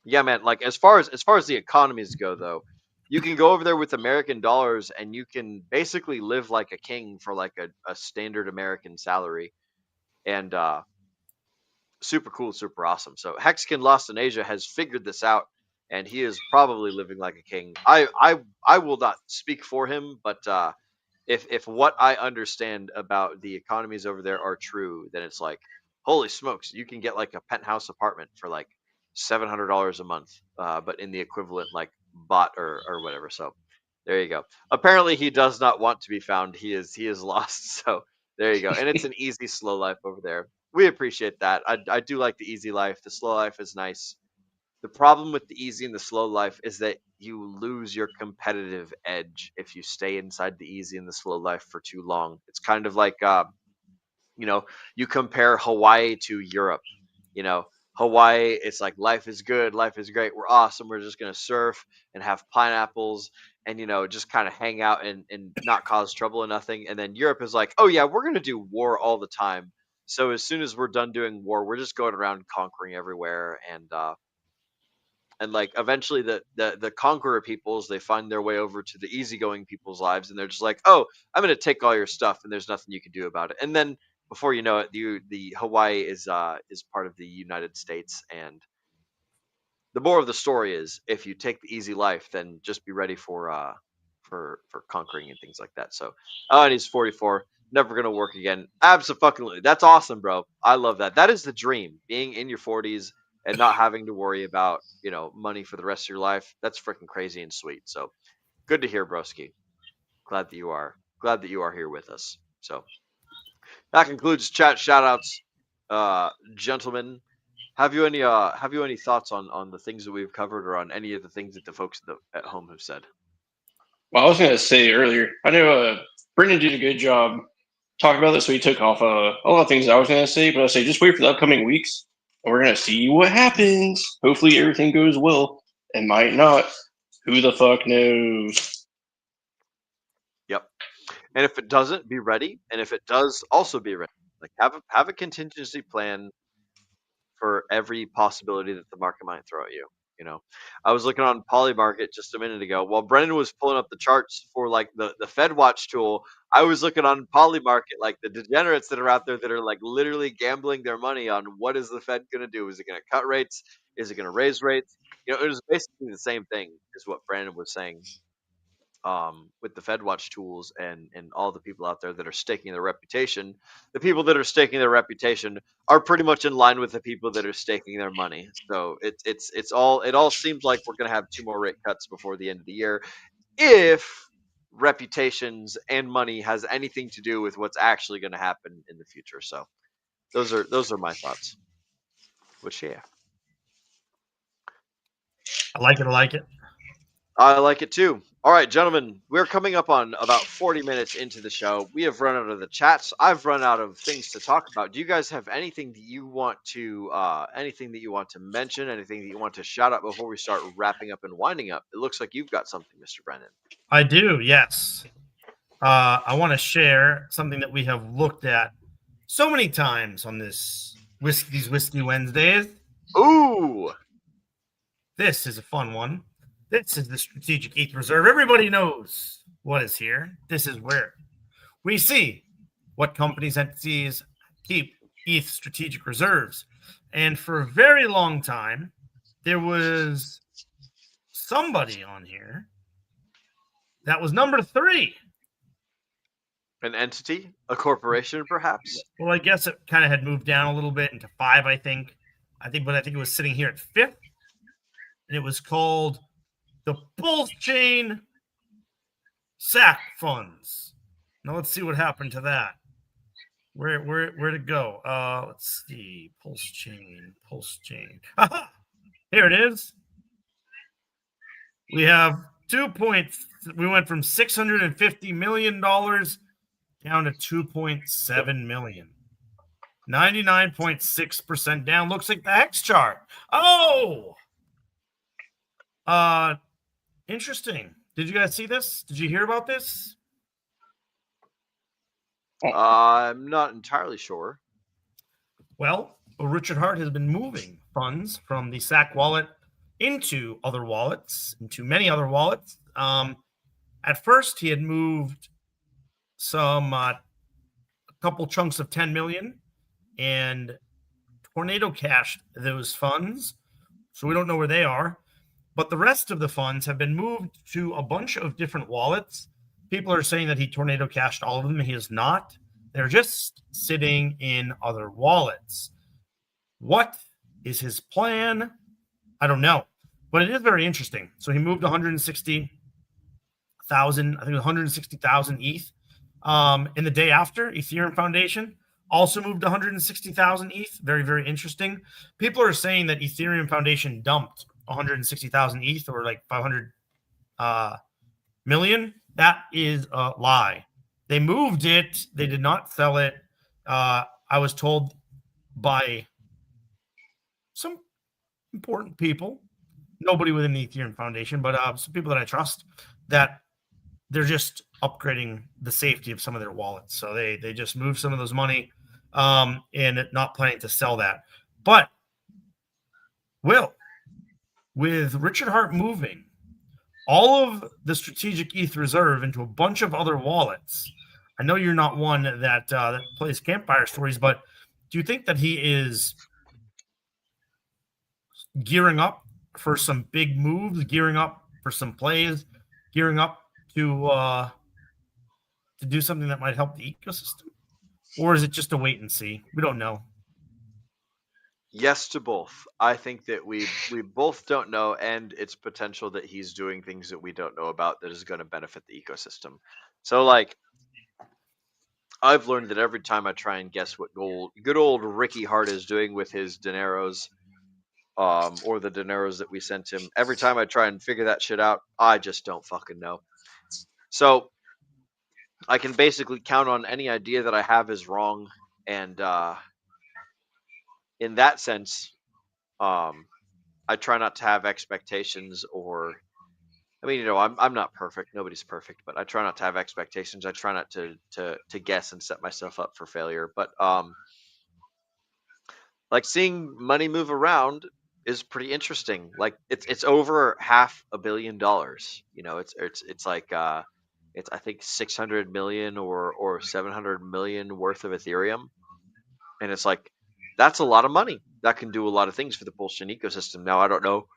yeah, man. Like as far as the economies go, though, you can go over there with American dollars and you can basically live like a king for like a standard American salary, and super cool, super awesome. So Hexkin Lost in Asia has figured this out, and he is probably living like a king. I will not speak for him, but if what I understand about the economies over there are true, then it's like, holy smokes, you can get like a penthouse apartment for like $700 a month, but in the equivalent like bot or whatever. So there you go. Apparently, he does not want to be found. He is lost. So there you go. And it's an easy, slow life over there. We appreciate that. I do like the easy life. The slow life is nice. The problem with the easy and the slow life is that you lose your competitive edge if you stay inside the easy and the slow life for too long. It's kind of like you compare Hawaii to Europe. Hawaii, it's like life is good, life is great, we're awesome, we're just gonna surf and have pineapples and just kind of hang out and not cause trouble or nothing. And then Europe is like, oh yeah, we're gonna do war all the time. So as soon as we're done doing war, we're just going around conquering everywhere, and like eventually the conqueror peoples, they find their way over to the easygoing people's lives, and they're just like, oh, I'm gonna take all your stuff and there's nothing you can do about it. And then before you know it, the Hawaii is part of the United States. And the moral of the story is, if you take the easy life, then just be ready for conquering and things like that. So and he's 44, never gonna work again. Absolutely. That's awesome, bro. I love that. That is the dream, being in your 40s and not having to worry about money for the rest of your life. That's freaking crazy and sweet. So good to hear, broski. Glad that you are here with us. So that concludes chat shoutouts, gentlemen. Have you any thoughts on the things that we've covered, or on any of the things that the folks at home have said? Well, I was going to say earlier, I know Brendan did a good job talking about this, so he took off a lot of things I was going to say, but I say just wait for the upcoming weeks, and we're going to see what happens. Hopefully everything goes well. It might not. Who the fuck knows? Yep. And if it doesn't, be ready. And if it does, also be ready. Like have a contingency plan for every possibility that the market might throw at you. You know, I was looking on Polymarket just a minute ago. While Brendan was pulling up the charts for like the Fed Watch tool, I was looking on Polymarket, like the degenerates that are out there that are like literally gambling their money on what is the Fed going to do? Is it going to cut rates? Is it going to raise rates? You know, it was basically the same thing as what Brandon was saying, with the Fed Watch tools and all the people out there that are staking their reputation. The people that are staking their reputation are pretty much in line with the people that are staking their money. So it all seems like we're going to have 2 more rate cuts before the end of the year, if reputations and money has anything to do with what's actually going to happen in the future. So those are my thoughts. Which, yeah, I like it. I like it. I like it too. All right, gentlemen, we're coming up on about 40 minutes into the show. We have run out of the chats. I've run out of things to talk about. Do you guys have anything that you want to mention? Anything that you want to shout out before we start wrapping up and winding up? It looks like you've got something, Mr. Brennan. I do. Yes. I want to share something that we have looked at so many times on these Whiskey Wednesdays. Ooh, this is a fun one. This is the Strategic ETH Reserve. Everybody knows what is here. This is where we see what companies, entities keep ETH strategic reserves. And for a very long time, there was somebody on here that was number 3. an entity, a corporation, perhaps? Well, I guess it kind of had moved down a little bit into 5, I think, but I think it was sitting here at 5th. And it was called the Pulse Chain SAC funds. Now let's see what happened to that. Where'd it go? Let's see. Pulse Chain. Aha! Here it is. We have 2 points. We went from $650 million down to 2.7 million. 99.6% down. Looks like the Hex chart. Oh! Interesting. Did you guys see this? Did you hear about this? I'm not entirely sure. Well, Richard Hart has been moving funds from the SAC wallet into other wallets, into many other wallets. At first, he had moved some a couple chunks of 10 million and Tornado cashed those funds. So we don't know where they are. But the rest of the funds have been moved to a bunch of different wallets. People are saying that he tornado cashed all of them. He is not. They're just sitting in other wallets. What is his plan? I don't know. But it is very interesting. So he moved 160,000, I think it was 160,000 ETH. And the day after, Ethereum Foundation also moved 160,000 ETH. Very, very interesting. People are saying that Ethereum Foundation dumped 160,000 ETH, or like 500 million. That is a lie. They moved it. They did not sell it. I was told by some important people, nobody within the Ethereum Foundation, but some people that I trust, that they're just upgrading the safety of some of their wallets. So they just moved some of those money and not planning to sell that. But with Richard Hart moving all of the strategic ETH reserve into a bunch of other wallets, I know you're not one that plays campfire stories, but do you think that he is gearing up for some big moves, gearing up for some plays, gearing up to do something that might help the ecosystem? Or is it just a wait and see? We don't know. Yes to both. I think that we both don't know, and it's potential that he's doing things that we don't know about that is going to benefit the ecosystem. So, like, I've learned that every time I try and guess what good old Ricky Hart is doing with his dineros, or the dineros that we sent him, every time I try and figure that shit out, I just don't fucking know. So I can basically count on any idea that I have is wrong, and in that sense, I try not to have expectations, or I mean, I'm not perfect. Nobody's perfect, but I try not to have expectations. I try not to guess and set myself up for failure. But like seeing money move around is pretty interesting. Like it's over $500 million. It's like it's I think 600 million or 700 million worth of Ethereum, and it's like that's a lot of money. That can do a lot of things for the Pulse chain ecosystem. Now I don't know.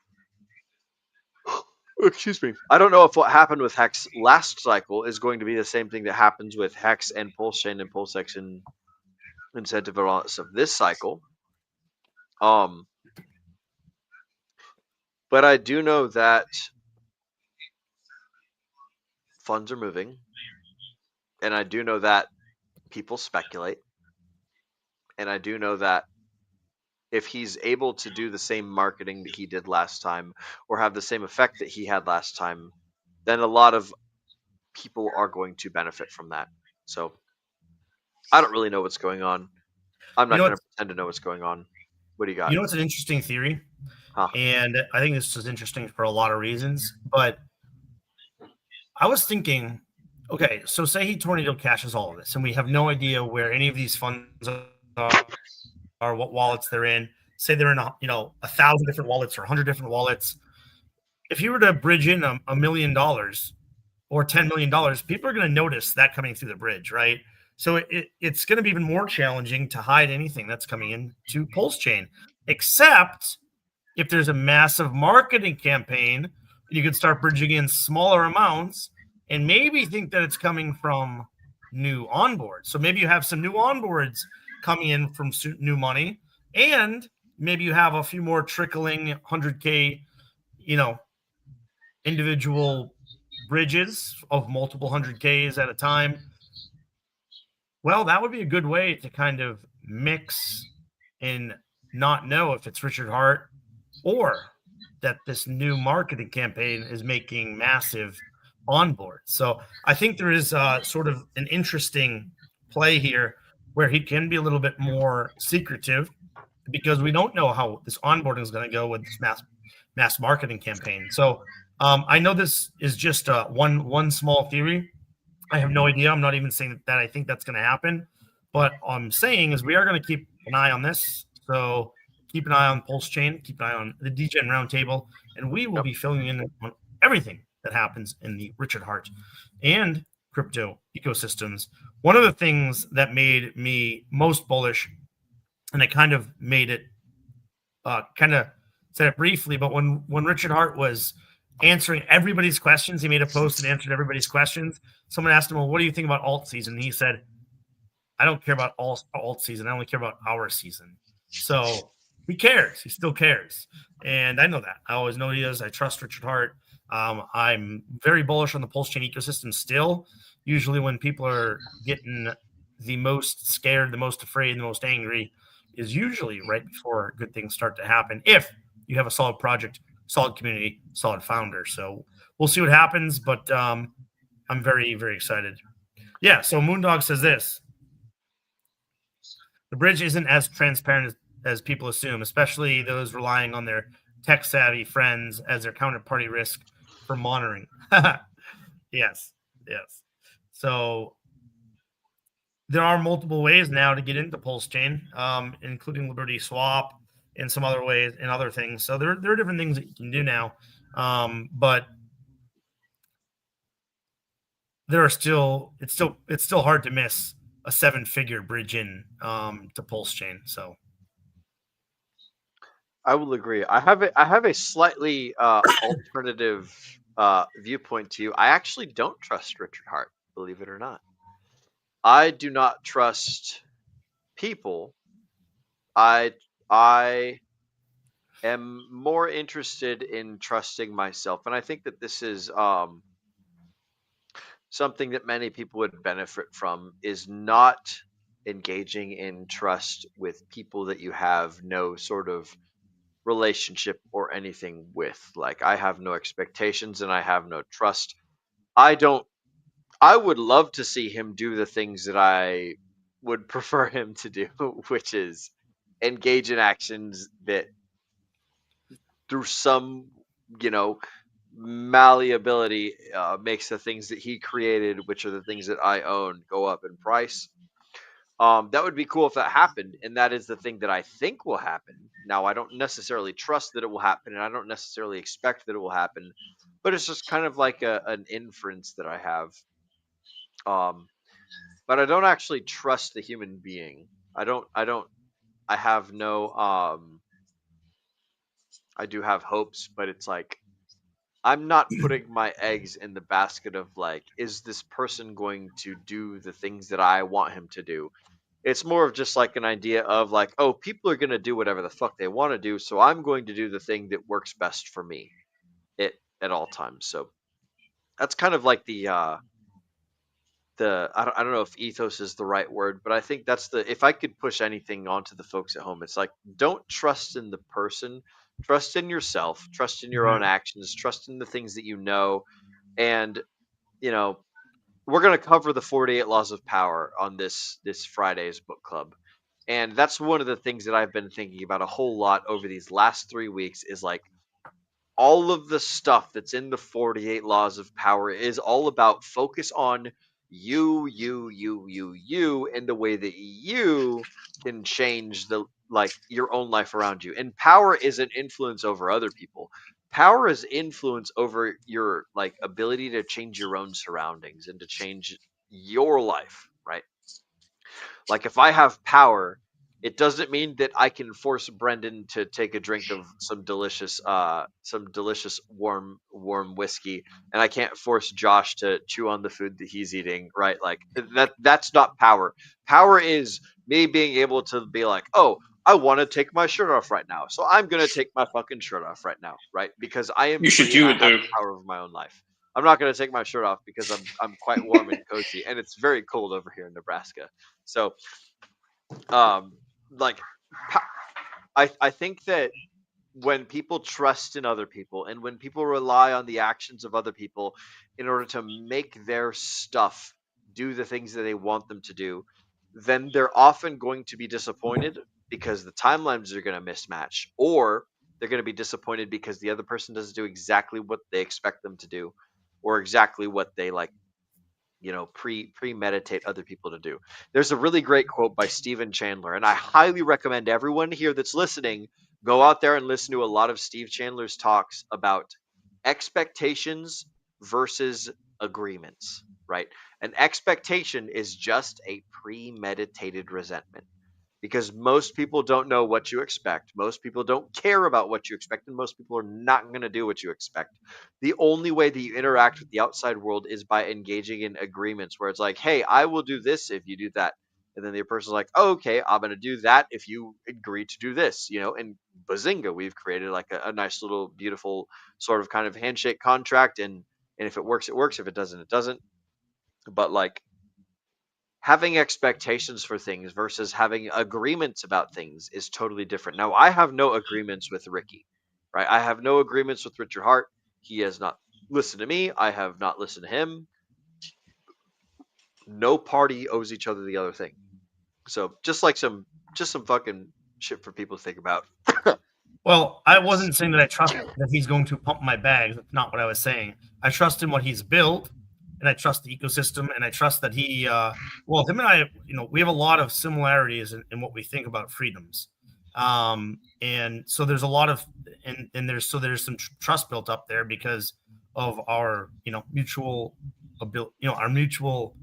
Excuse me. I don't know if what happened with Hex last cycle is going to be the same thing that happens with Hex and Pulse chain and PulseX and incentive and all that stuff this cycle. But I do know that funds are moving, and I do know that people speculate, and I do know that if he's able to do the same marketing that he did last time or have the same effect that he had last time, then a lot of people are going to benefit from that. So I don't really know what's going on. I'm not going to pretend to know what's going on. What do you got? You know, it's an interesting theory, Huh. and I think this is interesting for a lot of reasons. But I was thinking, okay, so say he tornado cashes all of this, and we have no idea where any of these funds are, what wallets they're in. Say they're in 1,000 different wallets or 100 different wallets. If you were to bridge in $1 million or $10 million, people are going to notice that coming through the bridge, right? So it's going to be even more challenging to hide anything that's coming into Pulse Chain, except if there's a massive marketing campaign, you could start bridging in smaller amounts and maybe think that it's coming from new onboards. So maybe you have some new onboards coming in from new money, and maybe you have a few more trickling 100K, individual bridges of multiple 100Ks at a time. Well, that would be a good way to kind of mix and not know if it's Richard Hart or that this new marketing campaign is making massive onboard. So I think there is sort of an interesting play here where he can be a little bit more secretive because we don't know how this onboarding is going to go with this mass marketing campaign. So I know this is just one small theory. I have no idea. I'm not even saying that I think that's going to happen. But I'm saying is we are going to keep an eye on this. So keep an eye on Pulse Chain, keep an eye on the DGen Roundtable, and we will be filling in on everything that happens in the Richard Hart and crypto ecosystems. One of the things that made me most bullish, and I kind of made it, kind of said it briefly, but when Richard Hart was answering everybody's questions, he made a post and answered everybody's questions. Someone asked him, well, what do you think about alt season? And he said, I don't care about alt season. I only care about our season. So he cares. He still cares. And I know that. I always know he is. I trust Richard Hart. I'm very bullish on the Pulse Chain ecosystem still. Usually when people are getting the most scared, the most afraid, the most angry is usually right before good things start to happen. If you have a solid project, solid community, solid founder. So we'll see what happens, but I'm very, very excited. Yeah, so Moondog says this. The bridge isn't as transparent as people assume, especially those relying on their tech-savvy friends as their counterparty risk for monitoring. Yes. So there are multiple ways now to get into Pulse Chain, including Liberty Swap and some other ways and other things. So there are different things that you can do now, but it's still hard to miss a 7-figure bridge in to Pulse Chain. So I will agree. I have a slightly alternative viewpoint to you. I actually don't trust Richard Hart, believe it or not. I do not trust people. I am more interested in trusting myself, and I think that this is something that many people would benefit from is not engaging in trust with people that you have no sort of relationship or anything with. Like, I have no expectations and I have no trust. I would love to see him do the things that I would prefer him to do, which is engage in actions that through some, you know, malleability makes the things that he created, which are the things that I own, go up in price. That would be cool if that happened, and that is the thing that I think will happen. Now, I don't necessarily trust that it will happen, and I don't necessarily expect that it will happen, but it's just kind of like an inference that I have. But I don't actually trust the human being. I have no. I do have hopes, but it's like I'm not putting my eggs in the basket of like, is this person going to do the things that I want him to do? It's more of just like an idea of like, oh, people are going to do whatever the fuck they want to do, so I'm going to do the thing that works best for me at all times. So that's kind of like the I don't know if ethos is the right word, but I think that's the, if I could push anything onto the folks at home, it's like, don't trust in the person, trust in yourself, trust in your own actions, trust in the things that you know. And you know, we're going to cover the 48 laws of power on this Friday's book club. And that's one of the things that I've been thinking about a whole lot over these last 3 weeks is like, all of the stuff that's in the 48 laws of power is all about focus on you, and the way that you can change the, like, your own life around you. And power isn't influence over other people. Power is influence over your, like, ability to change your own surroundings and to change your life, right? Like, if I have power, it doesn't mean that I can force Brendan to take a drink of some delicious warm whiskey, and I can't force Josh to chew on the food that he's eating, right? Like, that's not power. Power is me being able to be like, oh, I want to take my shirt off right now, so I'm gonna take my fucking shirt off right now, right? Because I am You should free and do I it have though. the power of my own life. I'm not gonna take my shirt off because I'm quite warm and cozy, and it's very cold over here in Nebraska. So like, I think that when people trust in other people and when people rely on the actions of other people in order to make their stuff do the things that they want them to do, then they're often going to be disappointed because the timelines are going to mismatch, or they're going to be disappointed because the other person doesn't do exactly what they expect them to do, or exactly what they, like, premeditate other people to do. There's a really great quote by Stephen Chandler, and I highly recommend everyone here that's listening go out there and listen to a lot of Steve Chandler's talks about expectations versus agreements, right? An expectation is just a premeditated resentment, because most people don't know what you expect. Most people don't care about what you expect, and most people are not going to do what you expect. The only way that you interact with the outside world is by engaging in agreements where it's like, hey, I will do this if you do that. And then the person's like, oh, okay, I'm going to do that if you agree to do this, and bazinga, we've created like a nice little beautiful sort of kind of handshake contract. And if it works, it works. If it doesn't, it doesn't. But like, having expectations for things versus having agreements about things is totally different. Now, I have no agreements with Ricky, right? I have no agreements with Richard Hart. He has not listened to me. I have not listened to him. No party owes each other the other thing. So just some fucking shit for people to think about. Well, I wasn't saying that I trust that he's going to pump my bags. That's not what I was saying. I trust in what he's built, and I trust the ecosystem, and I trust that he, well, him and I, we have a lot of similarities in what we think about freedoms. And so there's a lot of, and there's some trust built up there because of our, mutual ability, our mutual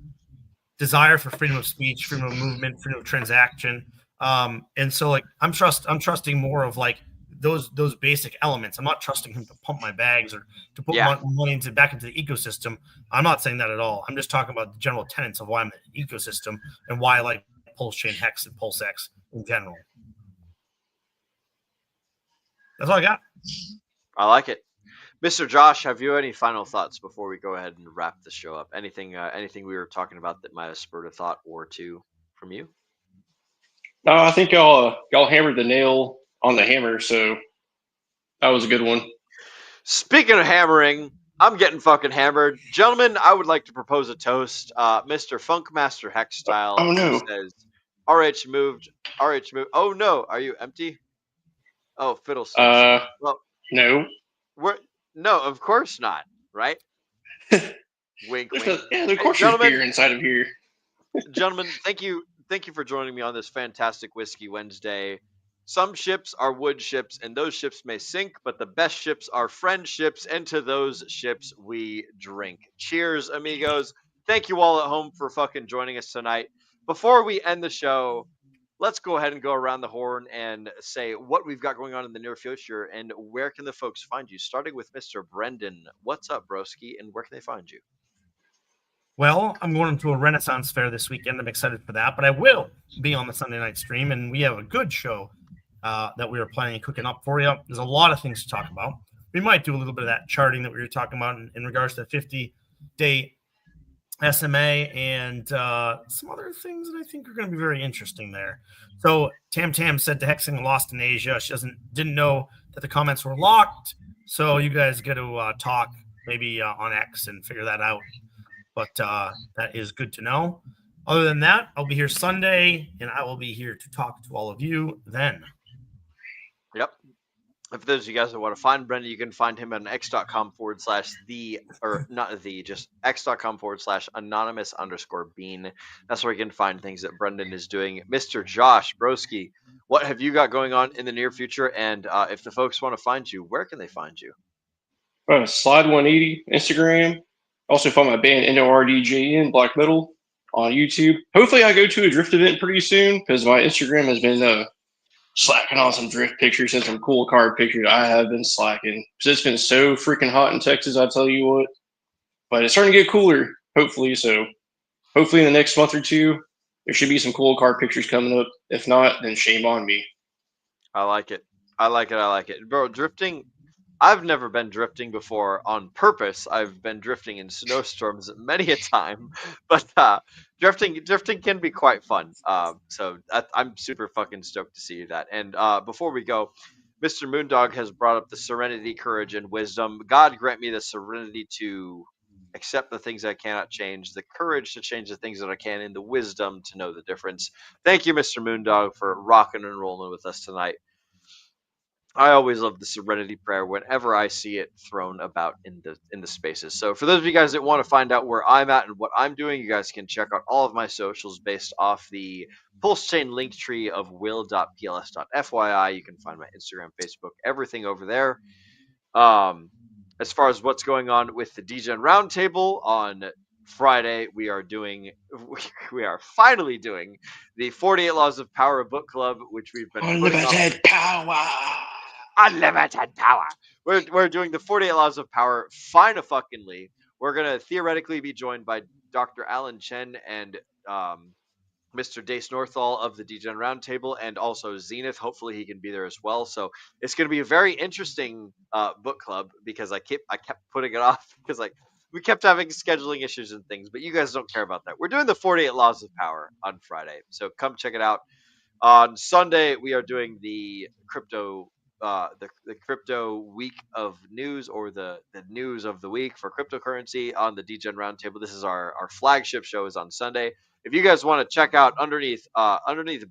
desire for freedom of speech, freedom of movement, freedom of transaction. And so like, I'm trusting more of like those basic elements. I'm not trusting him to pump my bags or to put money back into the ecosystem. I'm not saying that at all. I'm just talking about the general tenets of why I'm an ecosystem and why I like Pulse Chain Hex and Pulse X in general. That's all I got. I like it. Mr. Josh, have you any final thoughts before we go ahead and wrap the show up? Anything we were talking about that might have spurred a thought or two from you? No, I think y'all hammered the nail on the hammer, so that was a good one. Speaking of hammering, I'm getting fucking hammered. Gentlemen, I would like to propose a toast. Mr. Funkmaster Hex style, Oh, no. who says, RH moved. Oh no, are you empty? Oh, fiddlesticks. Well, No. no, of course not, right? Wink, wink. Of Hey, course there's gentlemen, beer inside of here. thank you for joining me on this fantastic Whiskey Wednesday. Some ships are wood ships, and those ships may sink, but the best ships are friend ships, and to those ships we drink. Cheers, amigos. Thank you all at home for fucking joining us tonight. Before we end the show, let's go ahead and go around the horn and say what we've got going on in the near future and where can the folks find you, starting with Mr. Brendan. What's up, broski, and where can they find you? Well, I'm going to a Renaissance fair this weekend. I'm excited for that, but I will be on the Sunday night stream, and we have a good show that we are planning and cooking up for you. There's a lot of things to talk about. We might do a little bit of that charting that we were talking about in regards to 50-day SMA and some other things that I think are going to be very interesting there. So Tam said to Hexing lost in Asia. She didn't know that the comments were locked. So you guys get to talk maybe on X and figure that out. But that is good to know. Other than that, I'll be here Sunday, and I will be here to talk to all of you then. Yep. If those of you guys that want to find Brendan, you can find him at x.com just x.com /anonymous_bean. That's where you can find things that Brendan is doing. Mr. Josh Broski, what have you got going on in the near future? And if the folks want to find you, where can they find you? Slide 180 Instagram. Also find my band NORDJN Black Metal on YouTube. Hopefully I go to a drift event pretty soon because my Instagram has been slacking on some drift pictures and some cool card pictures. I have been slacking because it's been so freaking hot in Texas, I tell you what. But it's starting to get cooler, hopefully. So hopefully in the next month or two, there should be some cool card pictures coming up. If not, then shame on me. I like it. Bro, drifting, I've never been drifting before on purpose. I've been drifting in snowstorms many a time, but drifting can be quite fun. So I'm super fucking stoked to see that. And before we go, Mr. Moondog has brought up the serenity, courage, and wisdom. God grant me the serenity to accept the things I cannot change, the courage to change the things that I can, and the wisdom to know the difference. Thank you, Mr. Moondog, for rocking and rolling with us tonight. I always love the serenity prayer whenever I see it thrown about in the spaces. So for those of you guys that want to find out where I'm at and what I'm doing, you guys can check out all of my socials based off the pulse chain link tree of will.pls.fyi. You can find my Instagram, Facebook, everything over there. As far as what's going on with the DGen Roundtable on Friday, we are finally doing the 48 Laws of Power book club, which we've been Unlimited power. Unlimited power. We're doing the 48 Laws of Power fucking-ly. We're gonna theoretically be joined by Dr. Alan Chen and Mr. Dace Northall of the DGen Roundtable, and also Zenith. Hopefully he can be there as well. So it's going to be a very interesting book club because I kept putting it off because we kept having scheduling issues and things, but you guys don't care about that. We're doing the 48 Laws of Power on Friday, so come check it out. On Sunday, we are doing the crypto week of news, or the news of the week for cryptocurrency on the DGen Roundtable. This is our flagship show is on Sunday. If you guys want to check out underneath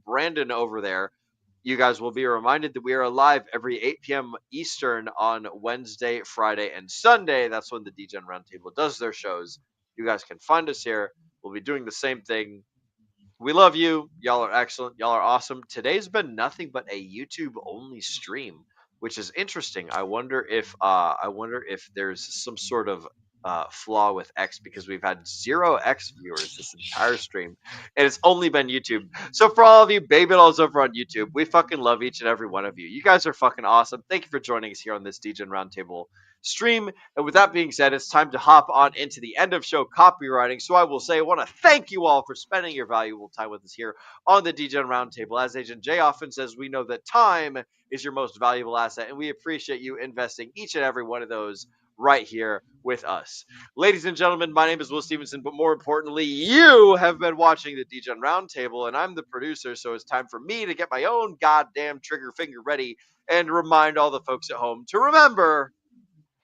Brandon over there, you guys will be reminded that we are live every 8 p.m. Eastern on Wednesday, Friday, and Sunday. That's when the DGen Roundtable does their shows. You guys can find us here. We'll be doing the same thing. We love you. Y'all are excellent. Y'all are awesome. Today's been nothing but a YouTube only stream, which is interesting. I wonder if there's some sort of flaw with X, because we've had 0 X viewers this entire stream, and it's only been YouTube. So for all of you baby dolls over on YouTube, we fucking love each and every one of you. You guys are fucking awesome. Thank you for joining us here on this DGen Roundtable stream. And with that being said, it's time to hop on into the end of show copywriting. So I will say, I want to thank you all for spending your valuable time with us here on the DGen Roundtable. As Agent Jay often says, we know that time is your most valuable asset, and we appreciate you investing each and every one of those right here with us. Ladies and gentlemen, my name is Will Stevenson, but more importantly, you have been watching the DGen Roundtable, and I'm the producer, so it's time for me to get my own goddamn trigger finger ready and remind all the folks at home to remember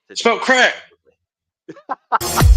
to Smoke crack. responsibly.